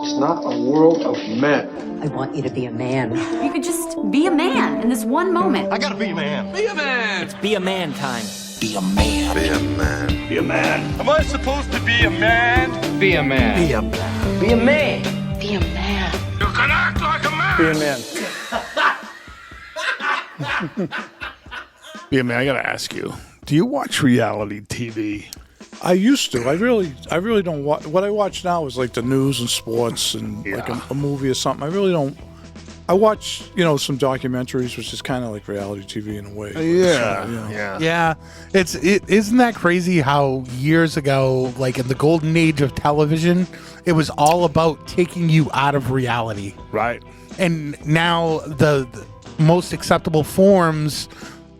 It's not a world of men. I want you to be a man. You could just be a man in this one moment. I gotta be a man. Be a man. It's be a man time. Be a man. Be a man. Be a man. Am I supposed to be a man? Be a man. Be a man. Be a man. Be a man. You can act like a man. Be a man. Be a man. I gotta ask you, do you watch reality TV? I used to. I really don't watch. What I watch now is like the news and sports and like a movie or something. I really don't. I watch, some documentaries, which is kind of like reality TV in a way. Yeah. Isn't that crazy how years ago, like in the golden age of television, it was all about taking you out of reality. Right. And now the most acceptable forms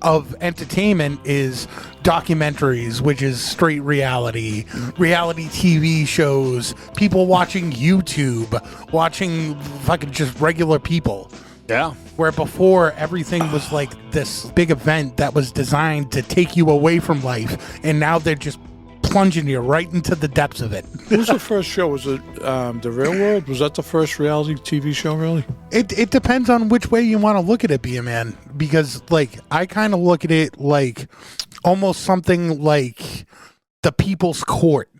of entertainment is documentaries, which is straight reality, reality TV shows, people watching YouTube, watching fucking just regular people. Yeah. Where before everything was like this big event that was designed to take you away from life, and now they're just plunging you right into the depths of it. What was the first show? Was it The Real World? Was that the first reality TV show, really? It depends on which way you want to look at it, Be a Man. Because, like, I kind of look at it like almost something like The People's Court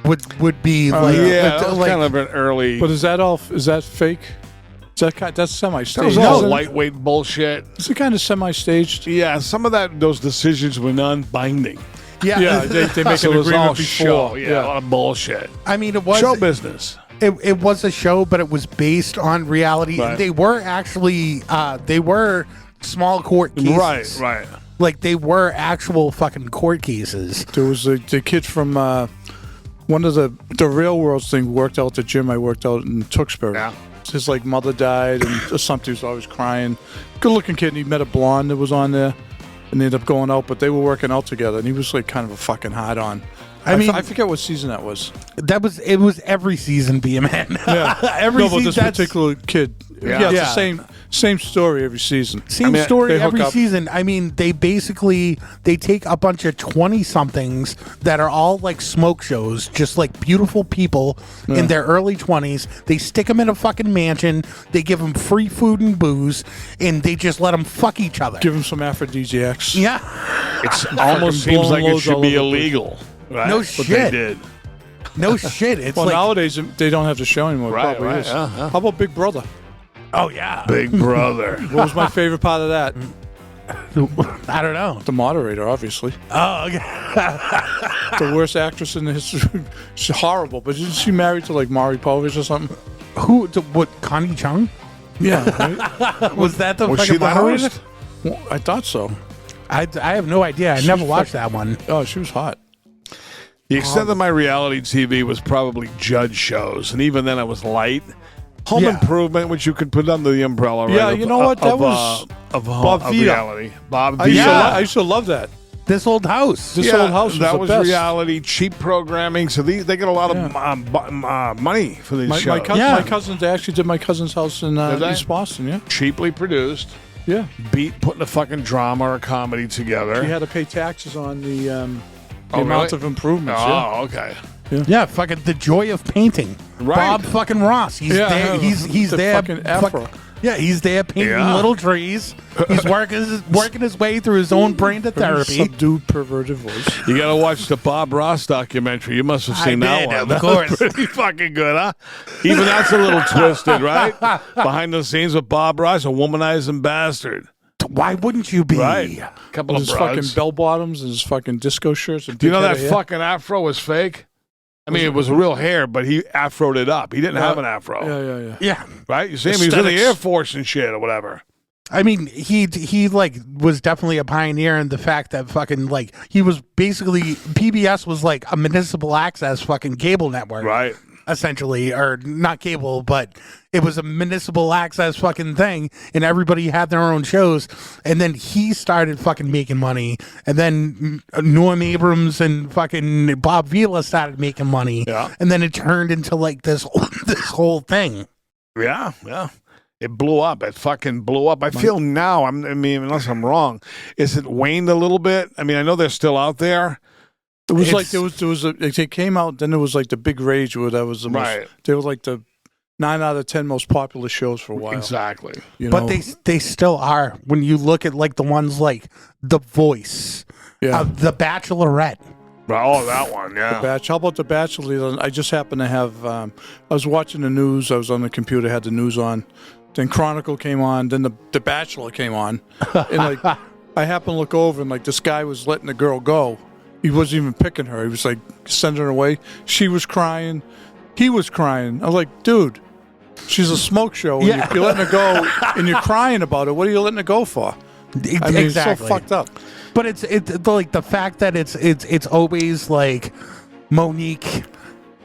would be like... that was kind of an early... But is that fake? That's semi-staged. That was all lightweight bullshit. Is it kind of semi-staged? Yeah, some of those decisions were non-binding. Yeah, they make So an it was all agreement before. show. Yeah, a lot of bullshit. I mean, it was... Show business. It was a show, but it was based on reality. Right. They were actually they were small court cases. Right. Like they were actual fucking court cases. There was the kid from one of the Real World thing worked out at the gym I worked out in Tewksbury. Yeah. His mother died and something, he was always crying. Good looking kid, and he met a blonde that was on there and they ended up going out, but they were working out together and he was like kind of a fucking hard on. I forget what season that was. It was every season, Be a Man. Yeah. every but this particular kid. Yeah, it's the same story every season. Same story every hook up. season. I mean, they take a bunch of 20-somethings that are all like smoke shows, just like beautiful people in their early 20s. They stick them in a fucking mansion. They give them free food and booze, and they just let them fuck each other. Give him some aphrodisiacs. Yeah. It almost seems like it should be illegal. Right? No But shit. they did. No shit. It's Well, like, nowadays they don't have the show anymore. Right, Probably right, is. yeah. How about Big Brother? oh yeah. Big Brother. What was my favorite part of that? I don't know. The moderator, obviously. Oh, okay. The worst actress in the history. She's horrible, but isn't she married to like Maury Povich or something? What, Connie Chung? Yeah. Right? Was that the Was fucking she the moderator? host? Well, I thought so. I have no idea. I never watched that one. Oh, she was hot. The extent of my reality TV was probably judge shows, and even then it was light. Home Improvement, which you could put under the umbrella, right? Yeah, you know what? That was Bob Vita. Reality. Bob I Vita. used to love that. This Old House. This old house was that the was best. reality, cheap programming. So they get a lot of money for these shows. My cousins, they actually did my cousin's house in they? East Boston, yeah. Cheaply produced. Yeah. Putting a fucking drama or comedy together. You had to pay taxes on the Oh, amount really? of improvements. Oh, okay. Yeah, fucking The Joy of Painting. Right. Bob fucking Ross. He's there. He's the there. fucking afro. Yeah, he's there painting little trees. He's working his way through his own brand of therapy. Subdued, perverted voice. You got to watch the Bob Ross documentary. You must have seen that one. Of course. Pretty fucking good, huh? Even that's a little twisted, right? Behind the scenes with Bob Ross, a womanizing bastard. Why wouldn't you be? Right. Couple His of fucking broads. bell bottoms and his fucking disco shirts. And Do you know big that head of hair. fucking afro was fake? I mean, it was real hair, but he afroed it up. He didn't have an afro. Yeah. Yeah. Right? You see him? He was in the Aesthetics. Air Force and shit or whatever. I mean, he like was definitely a pioneer in the fact that fucking like he was basically PBS was like a municipal access fucking cable network. Right. Essentially, or not cable, but it was a municipal access fucking thing, and everybody had their own shows. And then he started fucking making money, and then Norm Abrams and fucking Bob Vila started making money, and then it turned into like this whole thing. Yeah. It blew up. It fucking blew up. I feel now, I mean, unless I'm wrong, is it waned a little bit? I mean, I know they're still out there, It was like they came out, then there was like the big rage where that was the Right. most, they were like the 9 out of 10 most popular shows for a while. Exactly. You But know? they still are. When you look at like the ones like The Voice, The Bachelorette. Oh, that one, yeah. How about The Bachelor? I just happened to have, I was watching the news. I was on the computer, had the news on. Then Chronicle came on. Then the Bachelor came on. And like, I happened to look over and like this guy was letting the girl go. He wasn't even picking her. He was like sending her away. She was crying. He was crying. I was like, dude, she's a smoke show. And Yeah. you're letting her go and you're crying about it. What are you letting her go for? I mean, it's so fucked up. But it's like the fact that it's always like Monique.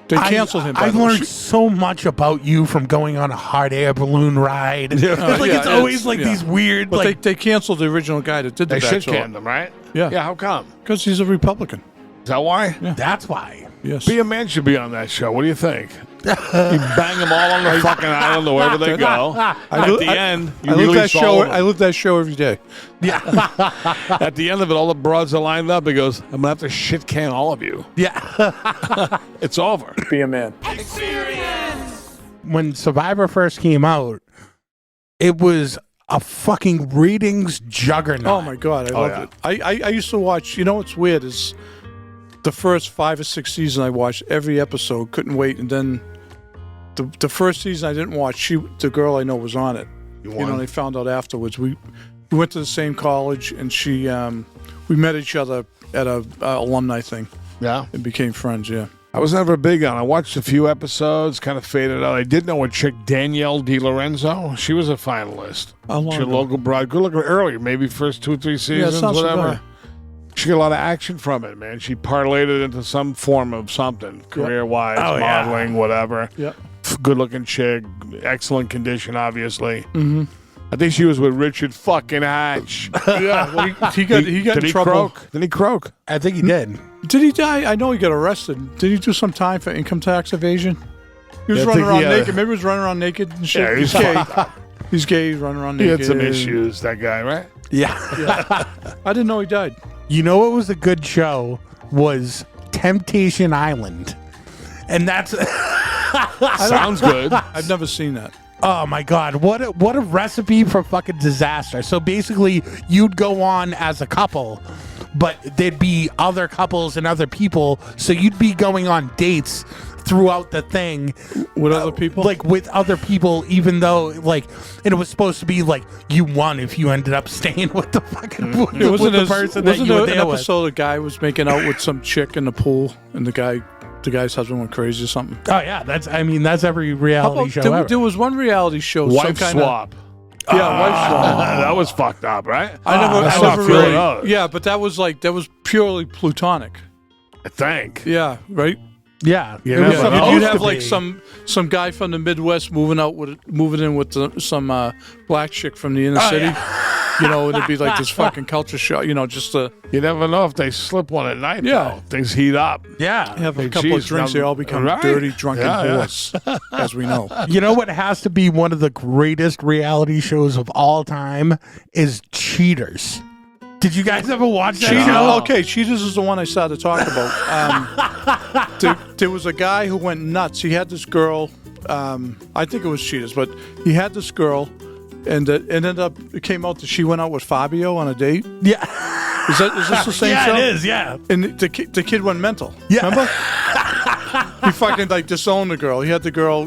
They canceled him. I learned so much about you from going on a hot air balloon ride. It's always like these weird. But like they canceled the original guy that did the They shit Bachelor. canned him, right? Yeah. Yeah, how come? Because he's a Republican. Is that why? That's why. Yes. Be a Man should be on that show. What do you think? You bang them all on the fucking island wherever they go. At the end, you I live release that show. all of them. I live that show every day. At the end of it, all the broads are lined up. He goes, I'm going to have to shit can all of you. Yeah. It's over. Be a man. When Survivor first came out, it was a fucking ratings juggernaut. Oh my god, I loved it. I used to watch. You know what's weird is the first 5 or 6 seasons I watched every episode. Couldn't wait, and then the first season I didn't watch. The girl I know was on it. You know, they found out afterwards. We went to the same college, and we met each other at a alumni thing. Yeah. And became friends. Yeah. I was never big on it. I watched a few episodes, kind of faded out. I did know a chick, Danielle DiLorenzo. She was a finalist. How long She a ago? local broad. Good looking earlier, maybe first 2 or 3 seasons, it's not so whatever. bad. She got a lot of action from it, man. She parlayed it into some form of something, career-wise, modeling, whatever. Yep. Good-looking chick, excellent condition, obviously. Mm-hmm. I think she was with Richard fucking Hatch. Yeah. Well, he got Did in he trouble. croak? Did he croak? I think he did. Did he die? I know he got arrested. Did he do some time for income tax evasion? He was Yeah, I running think around he, naked. Maybe he was running around naked and shit. Yeah, he's gay. fucked up. He's gay. He's running around He naked. had some issues, that guy, right? Yeah. I didn't know he died. You know what was a good show was Temptation Island. And that's Sounds good. I've never seen that. oh my god, what a recipe for fucking disaster. So basically you'd go on as a couple, but there'd be other couples and other people, so you'd be going on dates throughout the thing With other people? like with other people, even though like and it was supposed to be like you won if you ended up staying with the fucking with the person that you were an there with. episode a guy was making out with some chick in the pool and the guy's husband went crazy or something? Oh yeah, that's every How reality about, show ever. there was one reality show. Wife some kinda, swap. Yeah, wife swap. That was fucked up, right? I saw never a few of really. those. Yeah, but that was purely plutonic. I think. Yeah, right. Yeah, You it was never supposed know. You'd to have like be. some guy from the Midwest moving in with some black chick from the inner city. You know, it'd be like this fucking culture show. You know, just to You never know if they slip one at night. Yeah. though. Things heat up. Yeah. have a Hey, couple of geez, drinks. now- They all become right? dirty, drunken Yeah, yeah. whores, as we know. You know what has to be one of the greatest reality shows of all time is Cheaters. Did you guys ever watch that Cheaters. show? Okay, Cheaters is the one I started to talk about. There was a guy who went nuts. He had this girl. I think it was Cheaters, but he had this girl, and it came out that she went out with Fabio on a date. Yeah. Is this the same yeah, show? it is. Yeah. And the kid went mental. Yeah. Remember? He fucking disowned the girl. He had the girl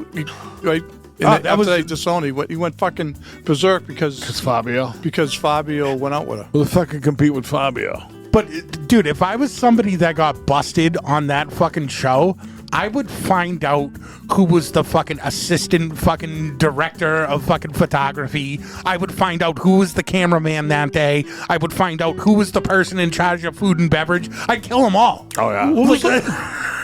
right. And after they disowned, he went fucking berserk It's Fabio. because Fabio went out with her. Who the fuck can compete with Fabio? But dude, if I was somebody that got busted on that fucking show, I would find out who was the fucking assistant fucking director of fucking photography. I would find out who was the cameraman that day. I would find out who was the person in charge of food and beverage. I'd kill them all. Oh, yeah.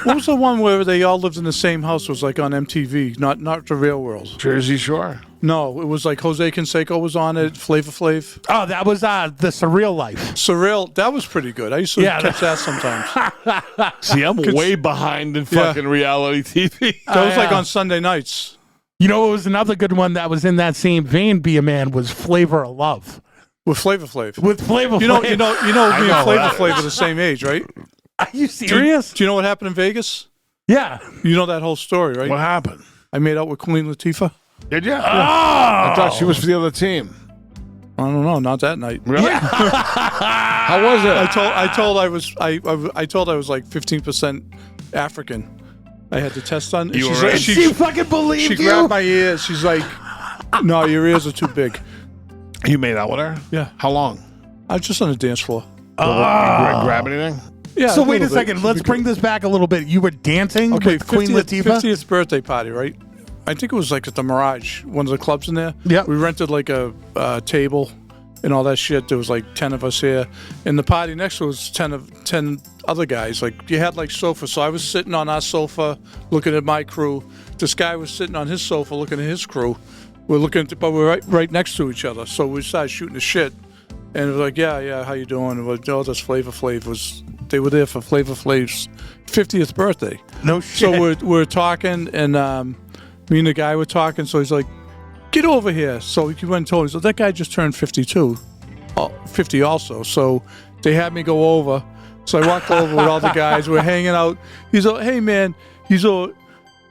What was the one where they all lived in the same house? It was like on MTV, not the real world. Jersey Shore. No, it was like Jose Canseco was on it, Flavor Flav. Oh, that was the Surreal Life. Surreal, that was pretty good. I used to catch that sometimes. See, I'm way behind in fucking reality TV. That was like on Sunday nights. You know, it was another good one that was in that same vein. Be a Man was Flavor of Love With Flavor Flav. with Flavor. You know, Flav. me and know Flavor that Flav are the same age, right? Are you serious? Do you know what happened in Vegas? Yeah. You know that whole story, right? What happened? I made out with Queen Latifah. Did you? I thought she was for the other team. I don't know, not that night. Really? How was it? I told I was like 15% African. I had to test on. You She's were like, right. She fucking believed she you. grabbed my ears. She's like, "No, your ears are too big." You made out with her? Yeah. How long? I was just on the dance floor. Grab anything? Yeah. So wait a little bit. second. Let's bring this back a little bit. You were dancing Okay, with Queen Latifah? 50th birthday party, right? I think it was like at the Mirage, one of the clubs in there. Yeah. We rented like a table and all that shit. There was like 10 of us here. And the party next to us was 10 other guys. Like you had like sofas. So I was sitting on our sofa looking at my crew. This guy was sitting on his sofa looking at his crew. We're looking at, but we're right next to each other. So we started shooting the shit. And it was like, yeah, how you doing? And we're like, oh, that's Flavor Flav. They were there for Flavor Flav's 50th birthday. No shit. So we're talking, and me and the guy were talking. So he's like, "Get over here." So he went and told me, so that guy just turned 52, 50 also. So they had me go over. So I walked over with all the guys. We're hanging out. He's like, "Hey man," he's like,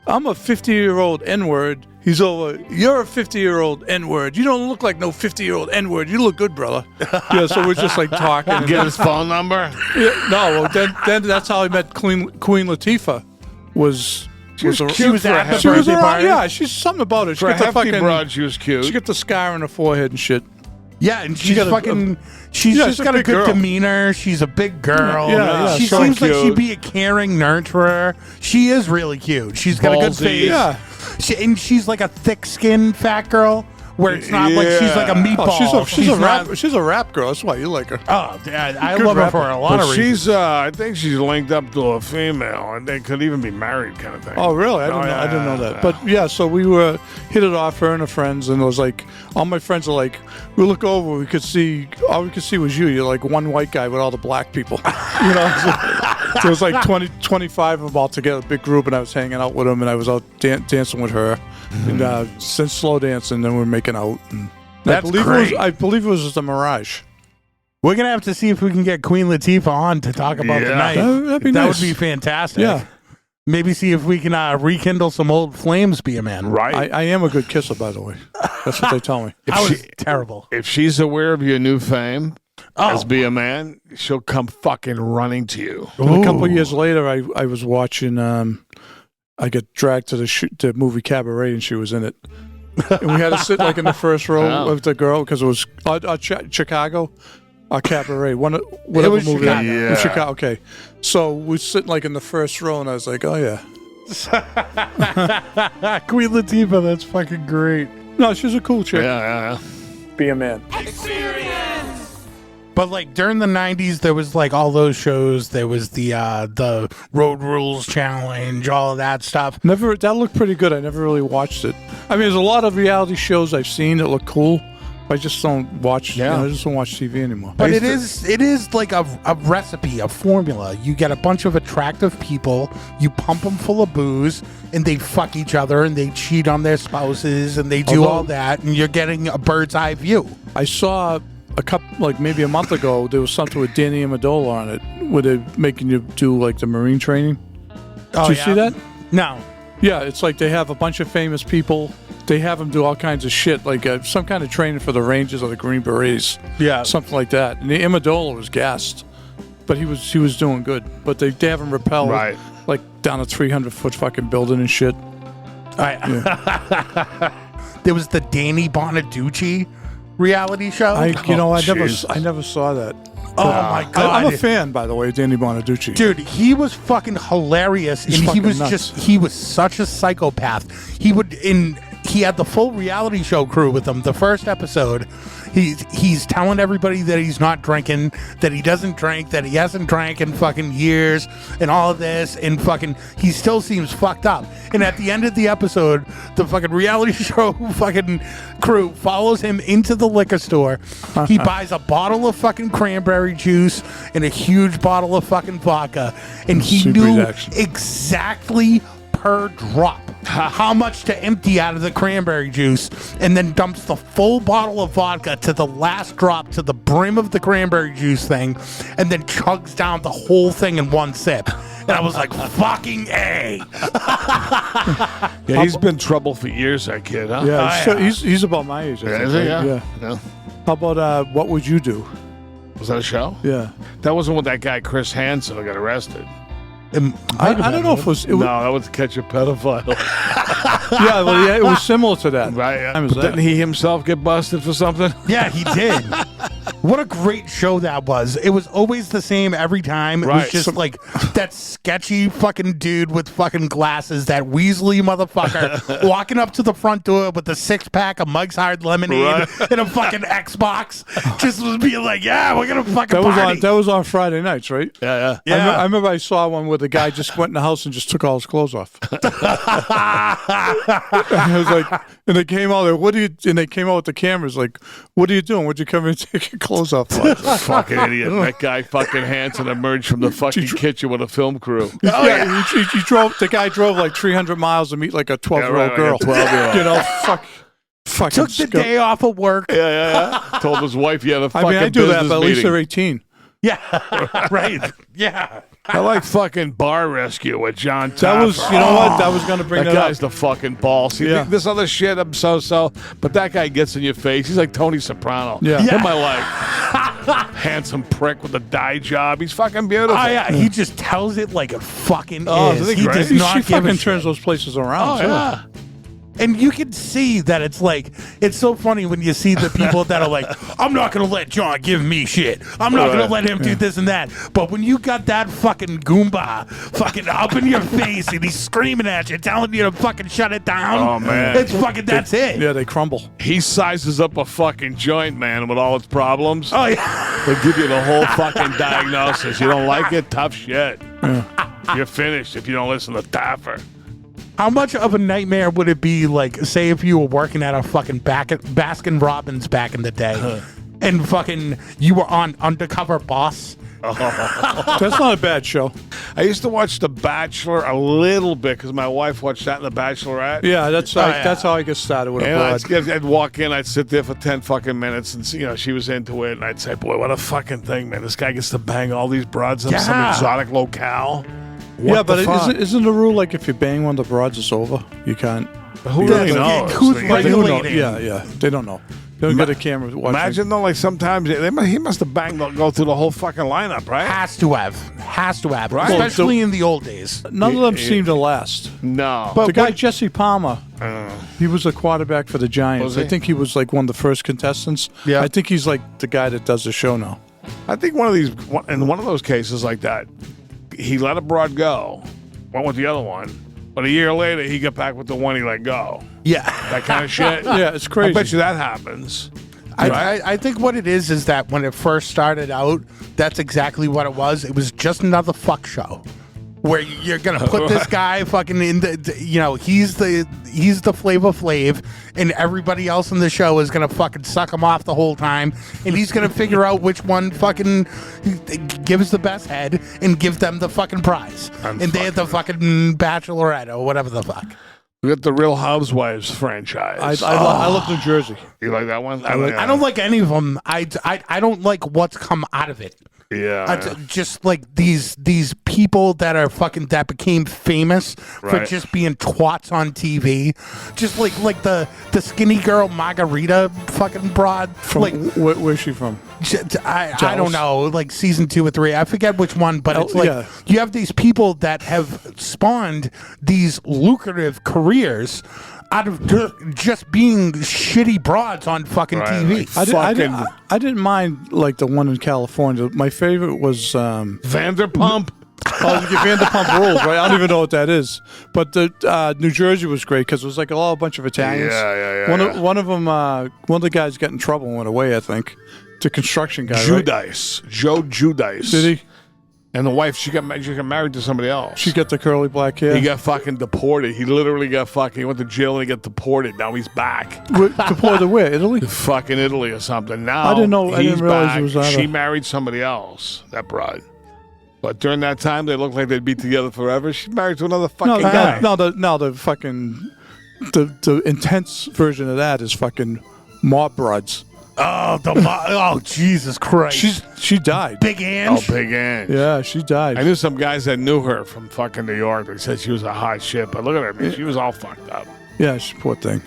"I'm a 50-year-old N-word." He's over, "You're a 50-year-old N-word. You don't look like no 50-year-old N-word. You look good, brother." Yeah, so we're just like talking. And Get his phone number? yeah, no, well, then that's how I met Queen Latifah. She was at the she was birthday around, party? yeah, she's something about it. She For a got the hefty fucking broad, she was cute. She got the scar on her forehead and shit. Yeah, and she's got a- fucking. She's yeah, just she's a got a big good girl. demeanor. She's a big girl. Yeah, she so seems like cute. she'd be a caring nurturer. She is really cute. She's got a good Ballsy. face. Yeah. And she's like a thick-skinned fat girl, where it's not like she's like a meatball. Oh, she's a not- rap. She's a rap girl. That's why you like her. Oh, yeah, I Good love her rapper. for a lot of But reasons. she's, I think she's linked up to a female, and they could even be married, kind of thing. Oh, really? I didn't know that. But yeah, so we were hit it off, her and her friends, and it was like all my friends are like, we look over, all we could see was you. You're like one white guy with all the black people. You know, so it was like 25 of them all together, big group, and I was hanging out with them, and I was out dancing with her, and since slow dancing, then we were making out. And That's I believe it was just a Mirage. We're gonna have to see if we can get Queen Latifah on to talk about the Yeah. night. That'd be That nice. would be fantastic. Yeah. Maybe see if we can rekindle some old flames. Be a man. Right? I am a good kisser, by the way. That's what they tell me. I was terrible. If she's aware of your new fame Oh. as Be a Man, she'll come fucking running to you. And a couple of years later, I was watching. I got dragged to the movie Cabaret, and she was in it. And we had to sit like in the first row Wow. with the girl because it was Chicago, Cabaret. Whatever was movie. Chicago. Yeah. It was Chicago. Okay, so we sitting like in the first row, and I was like, "Oh yeah." Queen Latifah, that's fucking great. No, she's a cool chick. Yeah. Be a man. But like during the '90s, there was like all those shows. There was the Road Rules Challenge, all of that stuff. That looked pretty good. I never really watched it. I mean, there's a lot of reality shows I've seen that look cool. I just don't watch. Yeah. I just don't watch TV anymore. But it is like a recipe, a formula. You get a bunch of attractive people, you pump them full of booze, and they fuck each other, and they cheat on their spouses, and they do all that, and you're getting a bird's eye view. I saw a couple, like maybe a month ago, there was something with Danny Amendola on it, where they're making you do like the Marine training. Oh, Did you see that? No. Yeah, it's like they have a bunch of famous people. They have them do all kinds of shit, like some kind of training for the Rangers or the Green Berets, Yeah. something like that. And the Amendola was gassed, but he was doing good. But they have him rappel Right. like down a 300-foot fucking building and shit. There was the Danny Bonaducci reality show. I Jesus. never saw that. oh my god! I'm a fan, by the way, of Danny Bonaducci. Dude, he was fucking hilarious, He's and he fucking was nuts. he was such a psychopath. He had the full reality show crew with him. The first episode, he's telling everybody that he's not drinking, that he doesn't drink, that he hasn't drank in fucking years, and all of this, and fucking he still seems fucked up. And at the end of the episode, the fucking reality show fucking crew follows him into the liquor store. He buys a bottle of fucking cranberry juice and a huge bottle of fucking vodka, and he Super knew reaction. exactly per drop how much to empty out of the cranberry juice, and then dumps the full bottle of vodka to the last drop to the brim of the cranberry juice thing, and then chugs down the whole thing in one sip. And I was like, fucking A. Yeah, he's been in trouble for years, that kid, huh? Yeah, he's about my age. I think, Is he? right? Yeah. How about What Would You Do? Was that a show? Yeah. That wasn't with that guy Chris Hansen who got arrested. I don't know if it was. No, that was to catch a pedophile. Yeah, well, yeah, it was similar to that. Right. Yeah. Time was But that. didn't he himself get busted for something? Yeah, he did. What a great show that was. It was always the same every time. It was Right. just like that sketchy fucking dude with fucking glasses, that Weasley motherfucker, walking up to the front door with a 6-pack of Mike's Hard Lemonade and a fucking Xbox. Just was being like, yeah, we're going to fucking party. That was on Friday nights, right? Yeah. I remember I saw one where the guy just went in the house and just took all his clothes off. I was like, and they came out there. And they came out with the cameras. Like, what are you doing? Would you come in and take your clothes off? Fucking idiot. That guy fucking Hansen emerged from the fucking kitchen with a film crew. He drove. The guy drove like 300 miles to meet like a 12-year-old right, girl. like a 12-year-old. You know, fucking Took the day off of work. Yeah. Told his wife he had a fucking I do that, business but at least meeting. they're 18. Yeah, right. Yeah. I like fucking Bar Rescue with John Taffer. That was, you know what? That was going to bring That that guy's up. the fucking boss. You Yeah. think this other shit, I'm so, but that guy gets in your face. He's like Tony Soprano. Yeah. Him I like. Handsome prick with a dye job. He's fucking beautiful. Oh, yeah. He just tells it like it fucking Oh, is. isn't he He great? does She not give a fucking shit. turns those places around. Oh, too. yeah. And you can see that it's like, it's so funny when you see the people that are like, I'm not going to let John give me shit. I'm not going to let him do this and that. But when you got that fucking Goomba fucking up in your face and he's screaming at you, telling you to fucking shut it down. Oh, man. It's fucking, that's it. Yeah, they crumble. He sizes up a fucking joint, man, with all its problems. Oh, yeah. They give you the whole fucking diagnosis. You don't like it? Tough shit. You're finished if you don't listen to Taffer. How much of a nightmare would it be, like, say if you were working at a fucking Baskin Robbins back in the day and fucking you were on Undercover Boss? That's not a bad show. I used to watch The Bachelor a little bit because my wife watched that in The Bachelorette. Yeah, that's how I get started with a And broad. I'd walk in, I'd sit there for 10 fucking minutes, and she was into it, and I'd say, boy, what a fucking thing, man. This guy gets to bang all these broads in some Yeah. exotic locale. Yeah, What the but fuck? isn't the rule like if you bang one of the broads, it's over? You can't. Who really knows? Who's Like, Like, who knows? regulating? Yeah, they don't know. They don't get a camera watching. Imagine though, like sometimes he must have banged go through the whole fucking lineup, right? Has to have. Right. Especially in the old days. None of them seem to last. No, The guy Jesse Palmer, he was a quarterback for the Giants. Was he? I think he was like one of the first contestants. Yeah. I think he's like the guy that does the show now. I think one of those cases like that, he let a broad go, went with the other one, but a year later he got back with the one he let go. Yeah. That kind of shit. Yeah, it's crazy. I bet you that happens. I think what it is that when it first started out, that's exactly what it was. It was just another fuck show. Where you're gonna put this guy fucking in he's the Flavor Flav, and everybody else in the show is gonna fucking suck him off the whole time, and he's gonna figure out which one fucking gives the best head and give them the fucking prize, and they're the fucking Bachelorette or whatever the fuck. We got the Real Housewives franchise. I love New Jersey. You like that one? I don't like any of them. I don't like what's come out of it. Yeah. Just like these people that are fucking that became famous for Right. just being twats on TV, just like the skinny girl Margarita fucking broad. From Like where's she from? I don't know, like season 2 or 3. I forget which one, but it's like yeah. you have these people that have spawned these lucrative careers out of just being shitty broads on fucking Right, TV. like I didn't mind like the one in California. My favorite was Vanderpump. Vanderpump Rules, right? I don't even know what that is. But the New Jersey was great because it was like a bunch of Italians. Yeah. One of them, one of the guys got in trouble and went away, I think. The construction guy, right? Judice. Joe Judice. Did he? And the wife, she got married to somebody else. She got the curly black hair. He got fucking deported. He literally got fucking, he went to jail and he got deported. Now he's back. Deported to where? Italy? Fucking Italy or something. Now I didn't know. I he's didn't realize back. it was either. She married somebody else, that broad. But during that time, they looked like they'd be together forever. She's married to another fucking guy. The fucking the intense version of that is fucking Mob Broads. Oh, Jesus Christ. She died. Big Ange. Oh, Big Ange. Yeah, she died. I knew some guys that knew her from fucking New York. They said she was a hot shit, but look at her. I mean, she was all fucked up. Yeah, she poor thing.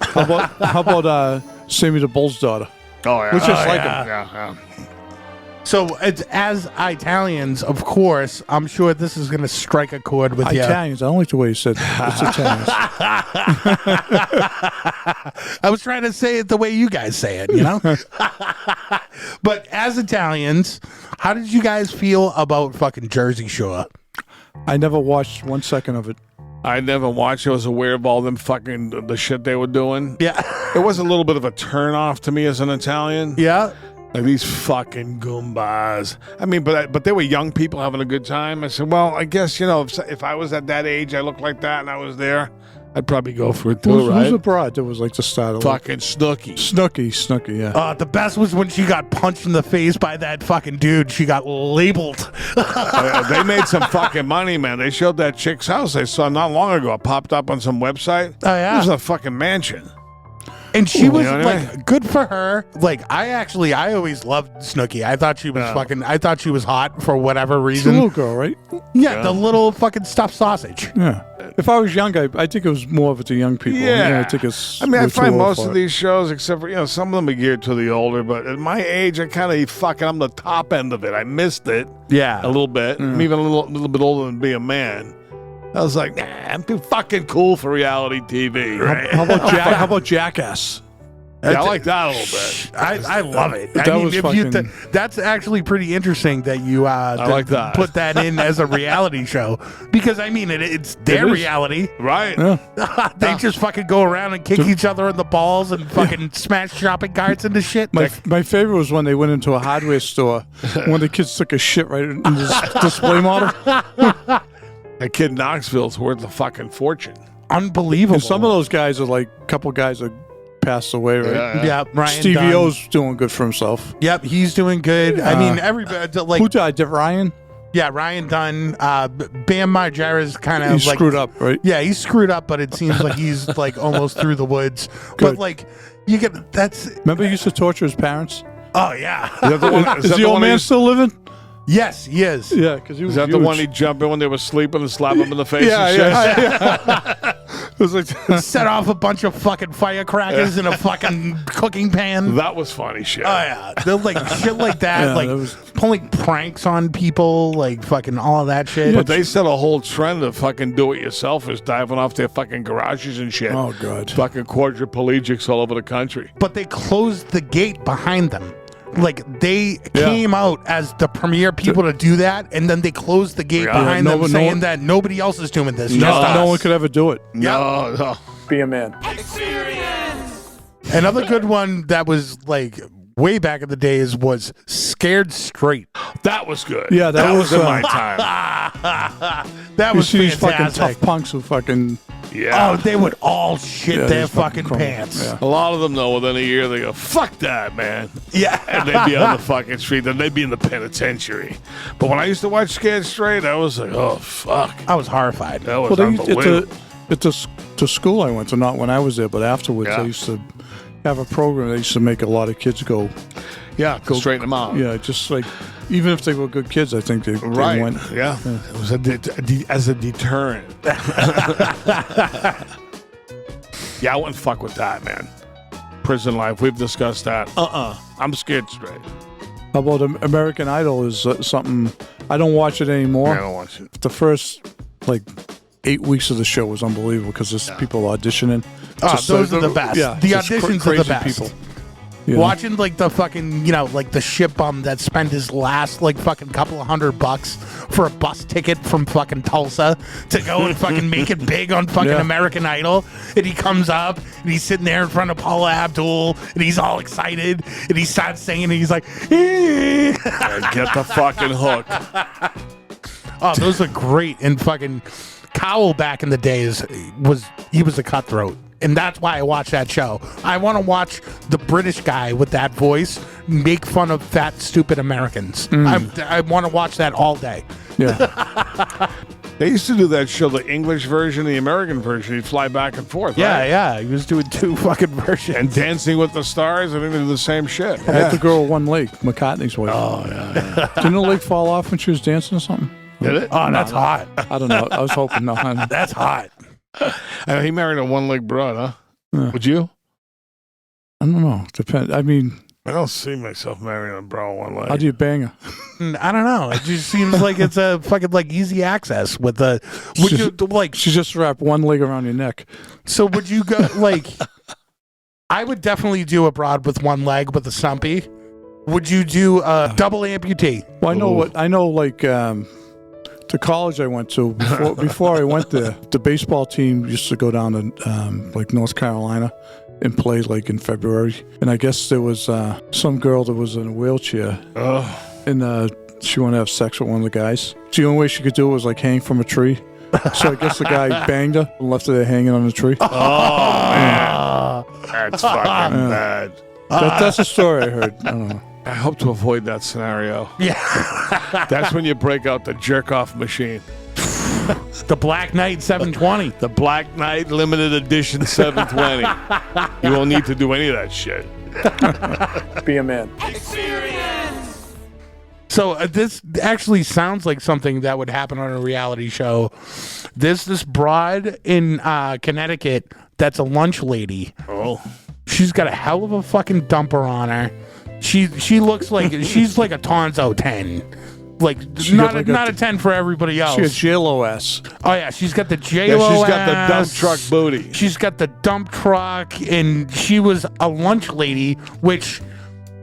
How about Sammy the Bull's daughter? Oh, yeah. Which is like him. him. Yeah. So, as Italians, of course, I'm sure this is going to strike a chord with you. Italians. I don't like the way you said it's Italians. I was trying to say it the way you guys say it, you know? But as Italians, how did you guys feel about fucking Jersey Shore? I never watched 1 second of it. I never watched. I was aware of all them fucking the shit they were doing. Yeah. It was a little bit of a turn off to me as an Italian. Yeah. Like these fucking Goombas. I mean, but they were young people having a good time. I said, well, I guess, if I was at that age, I looked like that and I was there, I'd probably go for it too, right? Who's the broad that was like the style? Fucking Snooki. Snooki, yeah. The best was when she got punched in the face by that fucking dude. She got labeled. They made some fucking money, man. They showed that chick's house I saw not long ago. It popped up on some website. Oh, yeah. It was a fucking mansion. And she was know what I mean? good for her. Like I always loved Snooki. I thought she was I thought she was hot for whatever She's a reason. little girl, right? Yeah, the little fucking stuffed sausage. Yeah. If I was young, I think it was more of it to young people. Yeah. I think it's. I find most of these shows, except for, some of them are geared to the older, but at my age, I'm the top end of it. I missed it. Yeah. A little bit. I'm even a little bit older than be a man. I was like, nah, I'm too fucking cool for reality TV. Right? How about Jackass? Yeah, I like that a little bit. I love it. That's actually pretty interesting that you like that. put that in as a reality show, because it's their reality. Right. Yeah. They just fucking go around and kick each other in the balls and fucking smash shopping carts into shit. My favorite was when they went into a hardware store when the kids took a shit right in the display model. That kid in Knoxville's worth a fucking fortune. Unbelievable. And some of those guys are like a couple guys that passed away, right? Yeah, Ryan Stevie Dunn. O's doing good for himself. Yep, he's doing good. I mean, everybody Who died? Ryan? Yeah, Ryan Dunn. Bam Margera's kind of He screwed up, right? Yeah, he's screwed up, but it seems like he's like almost through the woods. Good. But you get that's. Remember, he used to torture his parents. Oh yeah. Is the old man still living? Yes, he is. Yeah, because he was. Is that huge. the one he'd jump in when they were sleeping and slap him in the face? Yeah, and shit? yeah. It was like set off a bunch of fucking firecrackers in a fucking cooking pan. That was funny shit. Oh yeah, they're like shit like that, Yeah, like that was- pulling pranks on people, like fucking all of that shit. But they set a whole trend of fucking do-it-yourselfers diving off their fucking garages and shit. Oh, God. Fucking quadriplegics all over the country. But they closed the gate behind them. Like they came out as the premier people to do that, and then they closed the gate behind them, saying that nobody else is doing this. Just us. No one could ever do it. No. Be a man. Another good one that was like way back in the days was Scared Straight. That was good. Yeah, that was in my time. That You was see these fucking fantastic. tough punks who fucking. Yeah. Oh, they would all shit Yeah, their these fucking fucking criminals. pants. Yeah. A lot of them, though, within a year, they go, fuck that, man. Yeah. And they'd be on the fucking street, then they'd be in the penitentiary. But when I used to watch Scared Straight, I was like, oh, fuck. I was horrified. That was Well, they unbelievable. at the school I went to, not when I was there, but afterwards, Yeah. they used to have a program. They used to make a lot of kids go. Yeah, go straighten them out. Yeah, just like even if they were good kids, I think they Right. went. Yeah. It was as a deterrent. Yeah, I wouldn't fuck with that, man. Prison life, we've discussed that. I'm scared straight. How about American Idol is something I don't watch it anymore. I don't watch it. The first 8 weeks of the show was unbelievable because there's people auditioning. Oh, Just those are the best. Yeah, The just auditions are the crazy best. people. You know? Watching like the fucking, like the shit bum that spent his last like fucking couple of $100 for a bus ticket from fucking Tulsa to go and fucking make it big on fucking American Idol. And he comes up and he's sitting there in front of Paula Abdul and he's all excited and he starts singing and he's like, Yeah, get the fucking hook. oh, those are great. And fucking Cowell back in the days was a cutthroat. And that's why I watch that show. I want to watch the British guy with that voice make fun of fat, stupid Americans. I want to watch that all day. Yeah. They used to do that show, the English version, the American version. He'd fly back and forth. Yeah, right? yeah. He was doing 2 fucking versions. And Dancing with the Stars, I think they do the same shit. I had the girl with one leg, McCartney's wife. Oh, yeah. Didn't her leg fall off when she was dancing or something? Did it? Oh, that's hot. I don't know. I was hoping not. That's hot. He married a one-leg broad, huh? Yeah. Would you? I don't know. Depends. I mean, I don't see myself marrying a broad one leg. how do you bang her? I don't know. It just seems like it's a fucking like easy access with the. Would you like? She just wrapped one leg around your neck. So would you go like? I would definitely do a broad with one leg with a stumpy. Would you do a double amputee? Well, I know what I know. Like the college I went to before I went there, the baseball team used to go down to like North Carolina and play like in February. And I guess there was some girl that was in a wheelchair, and she wanted to have sex with one of the guys. The only way she could do it was like hang from a tree. So I guess the guy banged her and left her there hanging on the tree. Oh, man. That's fucking bad. That's a story I heard. I don't know. I hope to avoid that scenario. Yeah. That's when you break out the jerk-off machine. The Black Knight 720. The Black Knight Limited Edition 720. You won't need to do any of that shit. Be a man. So this actually sounds like something that would happen on a reality show. This broad in Connecticut that's a lunch lady. Oh. She's got a hell of a fucking dumper on her. She looks like she's like a Tonzo 10. Like not a 10 for everybody else. She had JLo ass. Oh yeah, she's got the JLo She's got the dump ass. truck booty. She's got the dump truck, and she was a lunch lady, which,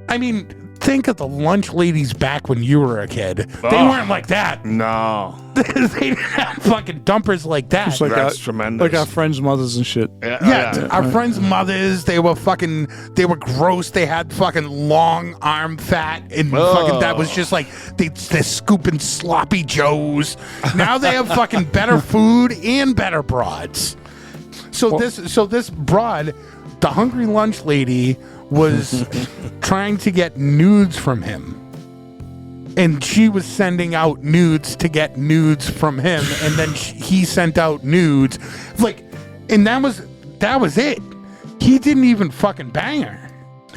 I mean, think of the lunch ladies back when you were a kid. They weren't like that. No. They didn't have fucking dumpers like that. It's like That's tremendous. Like our friends' mothers and shit. Yeah, our friends' mothers, they were gross. They had fucking long arm fat and fucking that was just like they're scooping sloppy joes. Now they have fucking better food and better broads. So this broad, the hungry lunch lady, was trying to get nudes from him. And she was sending out nudes to get nudes from him, and then he sent out nudes, like, and that was it. He didn't even fucking bang her,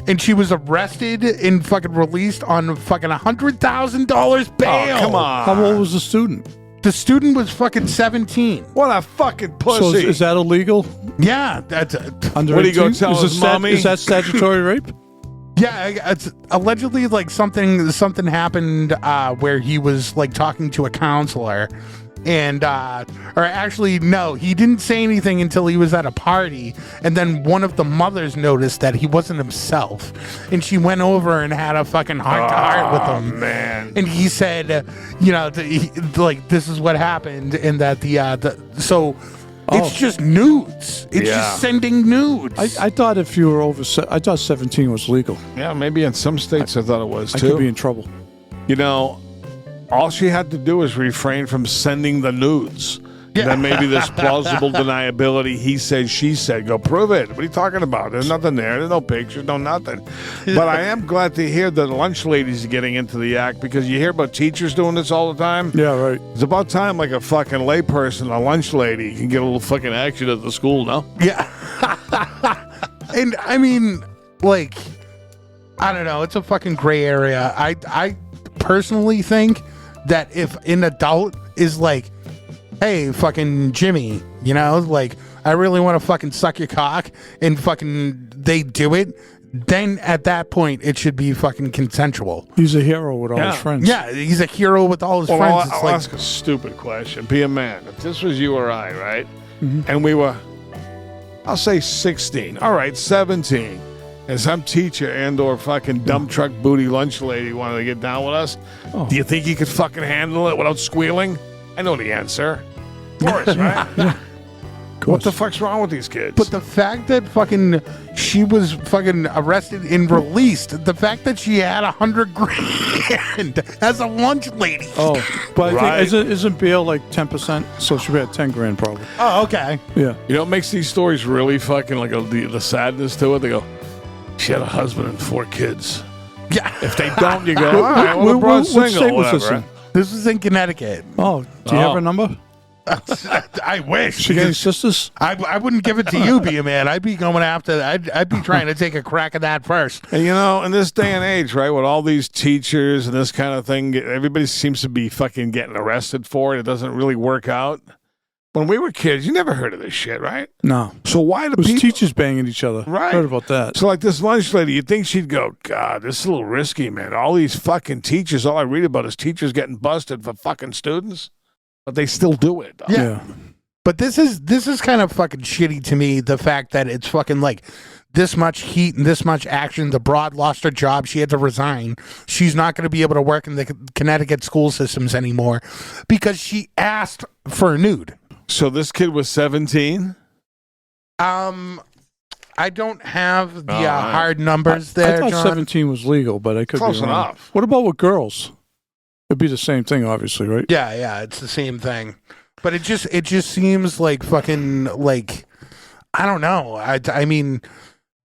and she was arrested and fucking released on fucking $100,000 bail. Oh, come on. How old was the student? The student was fucking 17. What a fucking pussy. So is that illegal? Yeah, that's Under What do you go 18? tell his mommy? Is that statutory rape? yeah. It's allegedly like something happened where he was like talking to a counselor. And, or actually, no, he didn't say anything until he was at a party. And then one of the mothers noticed that he wasn't himself. And she went over and had a fucking heart-to-heart with him. Man. And he said, you know, like, this is what happened. And that it's just nudes. It's just sending nudes. I thought if you were over, I thought 17 was legal. Yeah, maybe in some states I thought it was, too. I could be in trouble. You know, all she had to do was refrain from sending the nudes. Yeah. Then maybe this plausible deniability, he said, she said, go prove it. What are you talking about? There's nothing there. There's no pictures, no nothing. But I am glad to hear that lunch ladies are getting into the act, because you hear about teachers doing this all the time. Yeah, right. It's about time like a fucking layperson, a lunch lady, can get a little fucking action at the school, no? Yeah. And I mean, like, I don't know. It's a fucking gray area. I personally think that if an adult is like, hey, fucking Jimmy, you know, like, I really want to fucking suck your cock, and fucking they do it, then at that point it should be fucking consensual. He's a hero with all his friends. Yeah, he's a hero with all his friends. I'll ask a stupid question. Be a man. If this was you or I, right? Mm-hmm. And we were, I'll say 16. All right, 17. And some teacher and or fucking dump truck booty lunch lady wanted to get down with us. Oh. Do you think he could fucking handle it without squealing? I know the answer. Of course, right? Yeah. What the fuck's wrong with these kids? But the fact that fucking she was fucking arrested and released, the fact that she had $100,000 as a lunch lady. Oh, but right. I think, isn't bail like 10%? So she had 10 grand probably. Oh, okay. Yeah. You know what makes these stories really fucking like the sadness to it? They go, she had a husband and 4 kids. Yeah. If they don't, you go, all right, well, the broad's what single, state was this whatever. in? This was in Connecticut. Oh, do you have her number? I wish. She got any sisters? I wouldn't give it to you, be a man. I'd be going after. I'd be trying to take a crack at that first. And you know, in this day and age, right, with all these teachers and this kind of thing, everybody seems to be fucking getting arrested for it. It doesn't really work out. When we were kids, you never heard of this shit, right? No. So why do It was people... teachers banging each other. Right. Heard about that. So like this lunch lady, you'd think she'd go, God, this is a little risky, man. All these fucking teachers, all I read about is teachers getting busted for fucking students. But they still do it. Though. Yeah. But this is kind of fucking shitty to me. The fact that it's fucking like this much heat and this much action. The broad lost her job. She had to resign. She's not going to be able to work in the Connecticut school systems anymore because she asked for a nude. So this kid was 17? I don't have the right. hard numbers there, I thought John. 17 was legal, but I could Close be wrong. enough. What about with girls? It'd be the same thing, obviously, right? Yeah, it's the same thing. But it just seems like fucking like I don't know. I mean,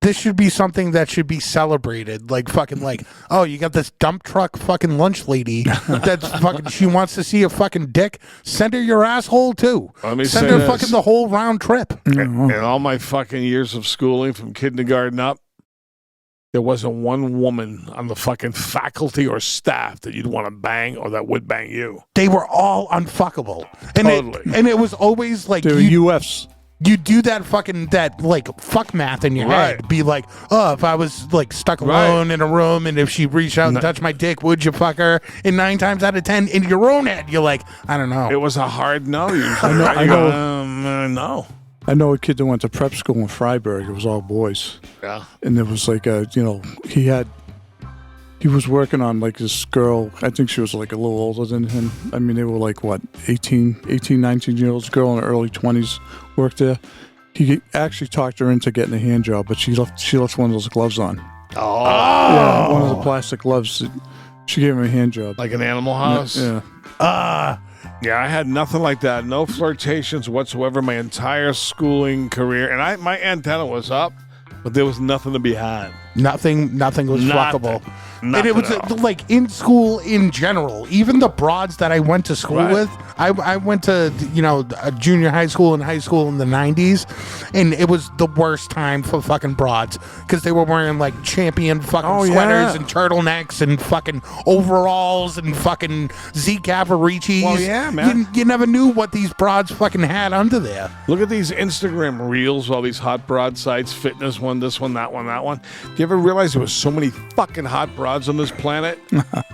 this should be something that should be celebrated. Like fucking like, oh, you got this dump truck fucking lunch lady that's fucking she wants to see a fucking dick. Send her your asshole too. Let me Send say her this. fucking the whole round trip. In all my fucking years of schooling from kindergarten up, there wasn't one woman on the fucking faculty or staff that you'd want to bang or that would bang you. They were all unfuckable. And Totally. it was always like They were UFs. you do that fucking that like fuck math in your head. Right. Be like, oh, if I was like stuck Right. alone in a room and if she reached out and touched my dick, would you fuck her? And 9 times out of 10, in your own head, you're like, I don't know. It was a hard no usually. I You know. go, no. I know a kid that went to prep school in Freiburg. It was all boys. Yeah. And there was like he was working on like this girl. I think she was like a little older than him. I mean, they were like, what, 18, 19-year-olds, girl in her early 20s worked there. He actually talked her into getting a hand job, but she left one of those gloves on. Oh. Yeah, one of the plastic gloves. She gave him a hand job. Like an Animal House? Yeah. Yeah, I had nothing like that. No flirtations whatsoever my entire schooling career. And my antenna was up, but there was nothing to be had. Nothing was Nothing. fuckable. And Nothing it was at all. like in school in general, even the broads that I went to school Right. with, I went to, a junior high school and high school in the 90s, and it was the worst time for fucking broads because they were wearing like champion fucking sweaters and turtlenecks and fucking overalls and fucking Zeke Avericis. Well, yeah, man. You never knew what these broads fucking had under there. Look at these Instagram reels, all these hot broad sites, fitness one, this one, that one, that one. Do you ever realize there was so many fucking hot broads on this planet?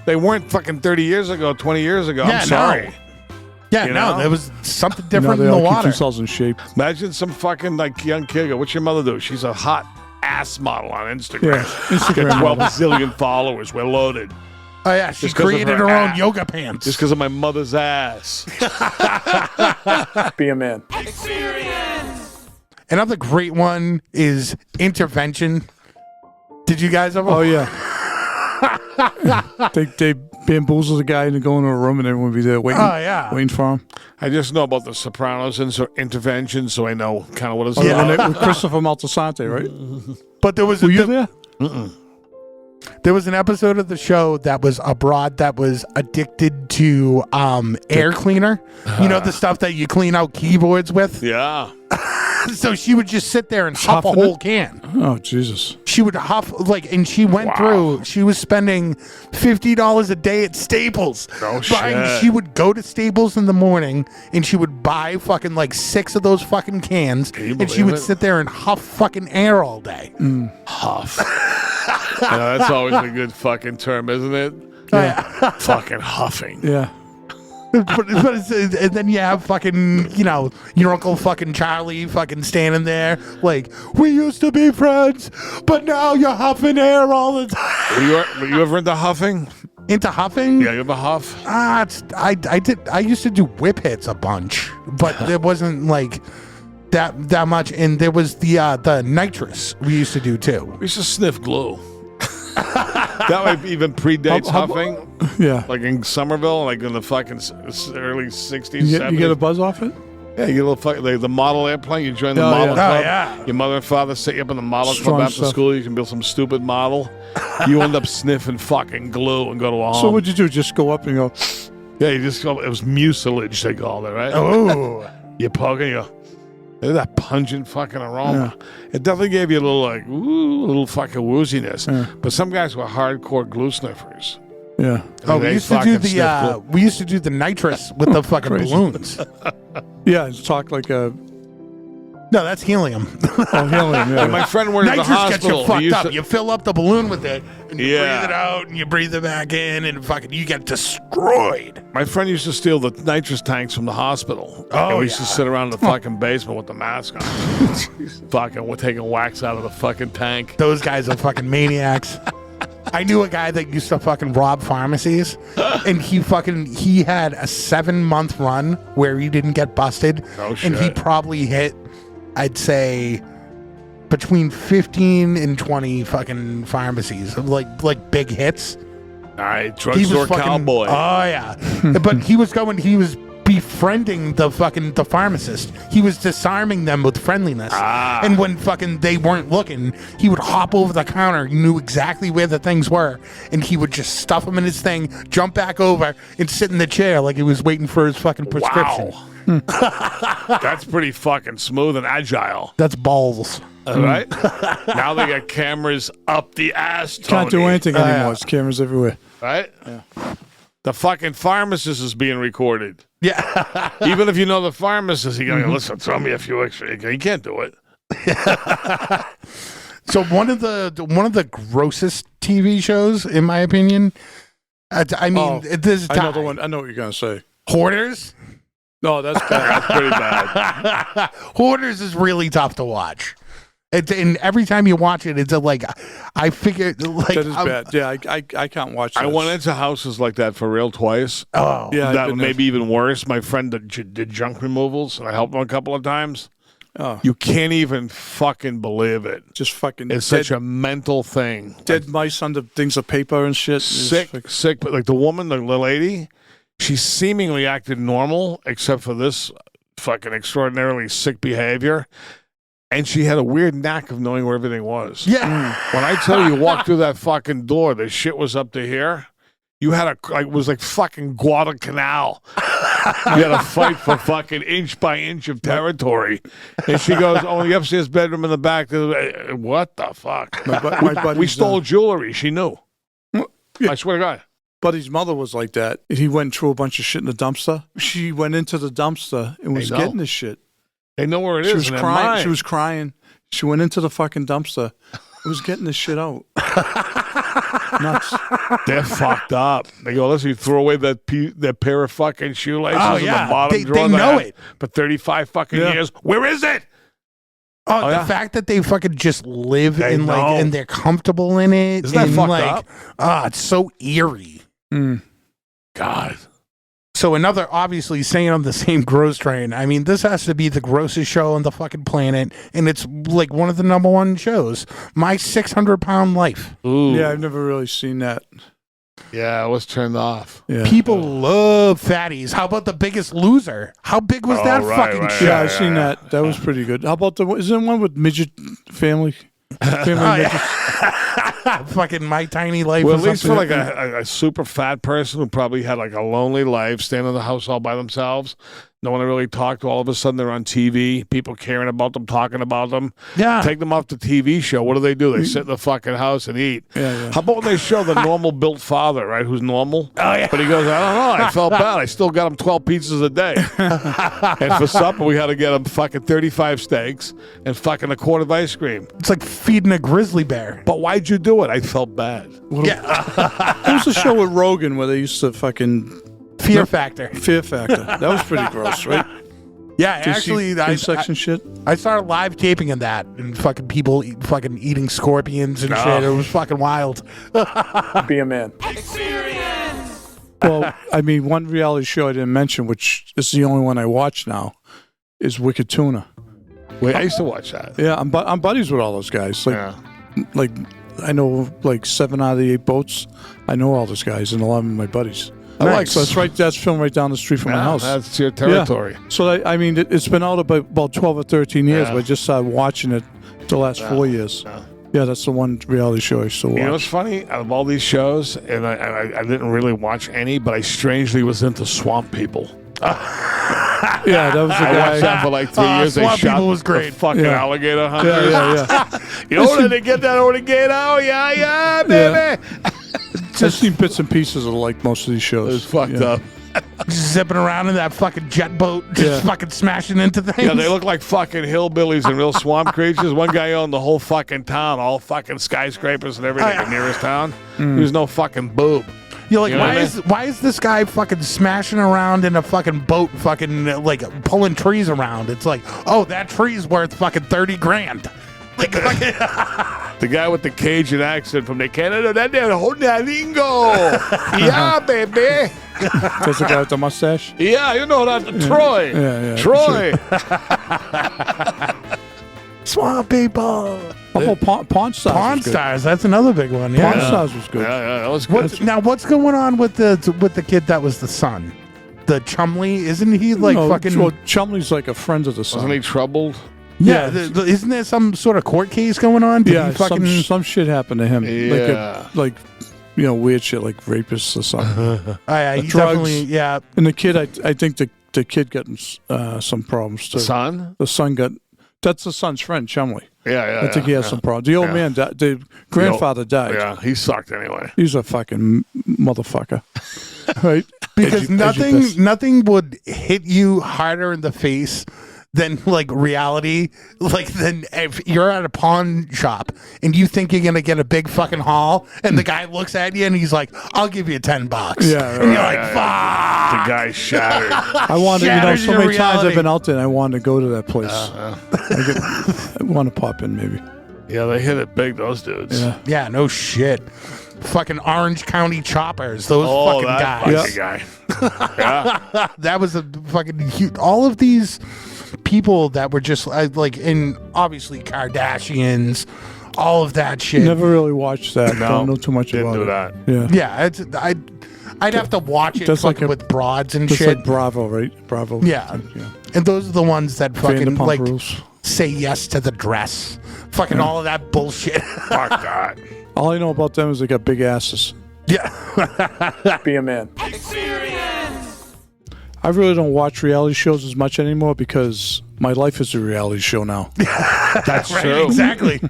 They weren't fucking 30 years ago, 20 years ago. Yeah, I'm sorry. no. Yeah, You no, know? there was something Now different they in the all keep water. themselves in shape. Imagine some fucking like young kid go, what's your mother do? She's a hot ass model on Instagram. Yeah, Instagram Got 12 model. zillion followers. We're loaded. Oh yeah, she Just 'cause of created her her own ass. yoga pants. Just because of my mother's ass. Be a man. Another great one is intervention. Did you guys ever? Oh yeah. they bamboozle the guy into going to a room and everyone would be there waiting. Oh, yeah. Waiting for him. I just know about the Sopranos intervention, so I know kind of what it's Oh, yeah. about. With Christopher Maltasante, right? But there was Were you there? there was an episode of the show that was a broad that was addicted to air cleaner. You know the stuff that you clean out keyboards with. Yeah. So she would just sit there and huff a huffing whole it? can. Oh Jesus. She would huff and she went through. She was spending $50 a day at Staples. Oh, shit. She would go to Staples in the morning and she would buy fucking like 6 of those fucking cans, you and she believe would it? sit there and huff fucking air all day. Huff. I know, that's always a good fucking term, isn't it? Fucking huffing. Yeah. but and then you have fucking, your Uncle fucking Charlie fucking standing there like, we used to be friends, but now you're huffing air all the time. Were you ever into huffing? Into huffing? Yeah, you ever huff? I used to do whip hits a bunch, but there wasn't like that much. And there was the nitrous we used to do too. We used to sniff glue. That might even predates huffing. Yeah. Like in Somerville, like in the fucking early 60s, 70s. You get a buzz off it? Yeah, you little fuck, the model airplane. You join the Oh, model yeah. club. Oh, yeah. Your mother and father set you up in the model Strong club after stuff. school. You can build some stupid model. You end up sniffing fucking glue and go to a home. So what'd you do? Just go up and go, Yeah, you just go. It was mucilage they called it, right? Oh. You poke and you go. Look at that pungent fucking aroma. It definitely gave you a little like, ooh, a little fucking wooziness. But some guys were hardcore glue sniffers. yeah. Oh, They we used to do fucking the sniff glue. we used to do the nitrous with the fucking Crazy. balloons. Yeah, it's talk like a No, that's helium. helium. Yeah. My friend worked at the Nitrous gets hospital. you He fucked used up. to- You fill up the balloon with it, and you Yeah. breathe it out, and you breathe it back in, and fucking you get destroyed. My friend used to steal the nitrous tanks from the hospital. Oh, and we used to yeah. sit around the fucking basement with the mask on. Fucking, we're taking wax out of the fucking tank. Those guys are fucking maniacs. I knew a guy that used to fucking rob pharmacies, and he had a 7-month run where he didn't get busted, Oh, and he shit. probably hit, I'd say, between 15 and 20 fucking pharmacies, like big hits. All right, He drugstore was fucking cowboy. Oh yeah, but he was befriending the pharmacist. He was disarming them with friendliness. And when fucking they weren't looking, he would hop over the counter, knew exactly where the things were, and he would just stuff them in his thing, jump back over, and sit in the chair like he was waiting for his fucking prescription. Wow. That's pretty fucking smooth and agile. That's balls. All right? Now they got cameras up the ass, Tony. Can't do anything anymore. There's cameras everywhere. Right? Yeah. The fucking pharmacist is being recorded. Yeah. Even if you know the pharmacist, you gotta listen, throw me a few extra. You can't do it. So one of the grossest TV shows, in my opinion. I mean, this is I know the one. I know what you're gonna say. Hoarders. No, that's bad. That's pretty bad. Hoarders is really tough to watch. And every time you watch it, it's like I figured like That is bad. Yeah, I can't watch that. I went into houses like that for real twice. Oh Yeah, I've that been maybe even worse. My friend did junk removals, and I helped him a couple of times. Oh. You can't even fucking believe it. just fucking It's such a mental thing. dead mice under things of paper and shit. It's Sick, but like the woman, the lady, she seemingly acted normal, except for this fucking extraordinarily sick behavior. And she had a weird knack of knowing where everything was. yeah. When I tell you, walk through that fucking door, the shit was up to here. You had it was like fucking Guadalcanal. You had to fight for fucking inch by inch of territory. And she goes, "Oh, the upstairs bedroom in the back." What the fuck? my buddy's, We stole jewelry. She knew. Yeah. I swear to God. buddy's mother was like that. He went through a bunch of shit in the dumpster. She went into the dumpster and was know. getting this shit. They know where it She is. was in their crying. mind. She was crying. She went into the fucking dumpster. Was getting this shit out. Nuts. They're fucked up. They go, listen, you throw away that pair of fucking shoelaces Oh, in yeah. the bottom They drawer. know that it. For 35 fucking Yeah. years. Where is it? Oh, Oh, the yeah. fact that they fucking just live They in like know. and they're comfortable in it. Isn't that and fucked like, up? it's so eerie. God. So another, obviously, staying on the same gross train. I mean, this has to be the grossest show on the fucking planet, and it's like one of the #1 shows. My 600-pound life. Ooh. Yeah, I've never really seen that. Yeah, I was turned off. Yeah. People love fatties. How about The Biggest Loser? How big was that right, fucking right, show? Yeah, I've seen that. That was pretty good. How about is there one with midget family? Family midgets? Fucking My Tiny Life. Well, or at least for something. like a super fat person who probably had like a lonely life, staying in the house all by themselves, no one to really talk to. All of a sudden, they're on TV. People caring about them, talking about them. Yeah. Take them off the TV show. What do? They sit in the fucking house and eat. Yeah. How about when they show the normal built father, right? Who's normal? Oh, yeah. But he goes, I don't know. I felt bad. I still got him 12 pizzas a day. And for supper, we had to get him fucking 35 steaks and fucking a quart of ice cream. It's like feeding a grizzly bear. But why'd you do it? I felt bad. Yeah. There was a show with Rogan where they used to fucking Fear Factor. Fear Factor. That was pretty gross, right? Yeah, actually, I section shit. started live taping of that, and fucking people fucking eating scorpions and shit. It was fucking wild. Be a man. Well, I mean, one reality show I didn't mention, which is the only one I watch now, is Wicked Tuna. Wait, I used to watch that. Yeah, I'm buddies with all those guys. Like I know like 7 out of the 8 boats. I know all those guys, and a lot of them are my buddies. Nice. So that's filmed right down the street from my house. That's your territory. Yeah. So I mean, it's been out about 12 or 13 years, Yeah. but I just started watching it the last 4 years. Yeah, that's the one reality show I still watch. You know what's funny? Out of all these shows, and I didn't really watch any, but I strangely was into Swamp People. Yeah, that was the I guy. watched that for like 3 years. They Swamp shot People was great. the fucking Yeah. alligator hunters. Yeah. You know, they get that alligator. Yeah, baby. I've seen bits and pieces of like most of these shows. It was fucked up. Zipping around in that fucking jet boat, just fucking smashing into things. Yeah, they look like fucking hillbillies and real swamp creatures. One guy owned the whole fucking town, all fucking skyscrapers and everything in nearest town. There's no fucking boob. You're like, You know why is this guy fucking smashing around in a fucking boat, fucking like pulling trees around? It's like, oh, that tree's worth fucking $30,000. Like, The guy with the Cajun accent from the Canada, that there, Honalingo. Yeah, baby. That's the guy with the mustache. Yeah, you know that. Troy. Yeah. Troy. Swamp People. Oh, Pawn Stars. Pawn was good. Stars, that's another big one. Pawn Yeah. Stars was good. Yeah, that was good. What's going on with the kid that was the son? The Chumley, isn't he like No, fucking? well, Chumley's like a friend of the son. Wasn't he troubled? Yeah, Yeah. isn't there some sort of court case going on? Did Yeah, he fucking? some shit happened to him. Yeah. Like you know, weird shit like rapists or something. Yeah, he drugs. definitely. Yeah, And the kid, I think the kid got some problems too. Son? The son got. That's the son's friend, Chumley. Yeah. I think he has some problems. The old man died. The grandfather died. Yeah, he sucked anyway. He's a fucking motherfucker. Right? because Edgy nothing would hit you harder in the face than like reality. Like than if you're at a pawn shop and you think you're gonna get a big fucking haul, and the guy looks at you and he's like, "I'll give you $10." Yeah, and you're like, yeah, "Fuck." The guy shattered. I wanted, Shatters so your many times reality. I've been out there and I wanted to go to that place. I want to pop in maybe. Yeah, they hit it big, those dudes. Yeah. Yeah, no shit. Fucking Orange County choppers, those Oh, fucking that guys. fucking guy. Yeah. That was a fucking huge. All of these people that were just like, in obviously Kardashians, all of that shit. Never really watched that. No, Don't know too much didn't about do it. that. Yeah. Yeah, I'd have to watch it That's like with broads and Just shit. like Bravo, right? Bravo. Yeah. And those are the ones that fucking Vanderpump like Rules. say yes to the dress. Fucking all of that bullshit. Fuck that. All I know about them is they got big asses. Yeah. Be a man. I really don't watch reality shows as much anymore because my life is a reality show now. That's Right, true. exactly.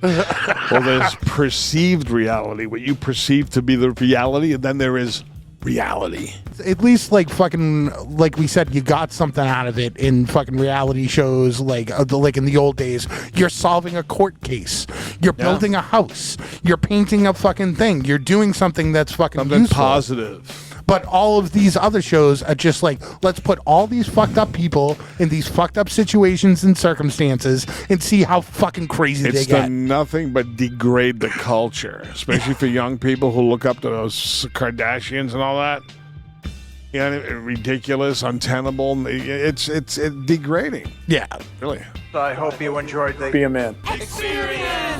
Well, there's perceived reality, what you perceive to be the reality, and then there is reality. At least like fucking like we said, you got something out of it in fucking reality shows like in the old days. You're solving a court case. You're building a house. You're painting a fucking thing. You're doing something that's fucking Something useful. positive. But all of these other shows are just like, let's put all these fucked up people in these fucked up situations and circumstances and see how fucking crazy It's they done get. nothing but degrade the culture, especially for young people who look up to those Kardashians and all that. Yeah, ridiculous, untenable. It's degrading, Yeah. really. I hope you enjoyed the Be a man. Experience!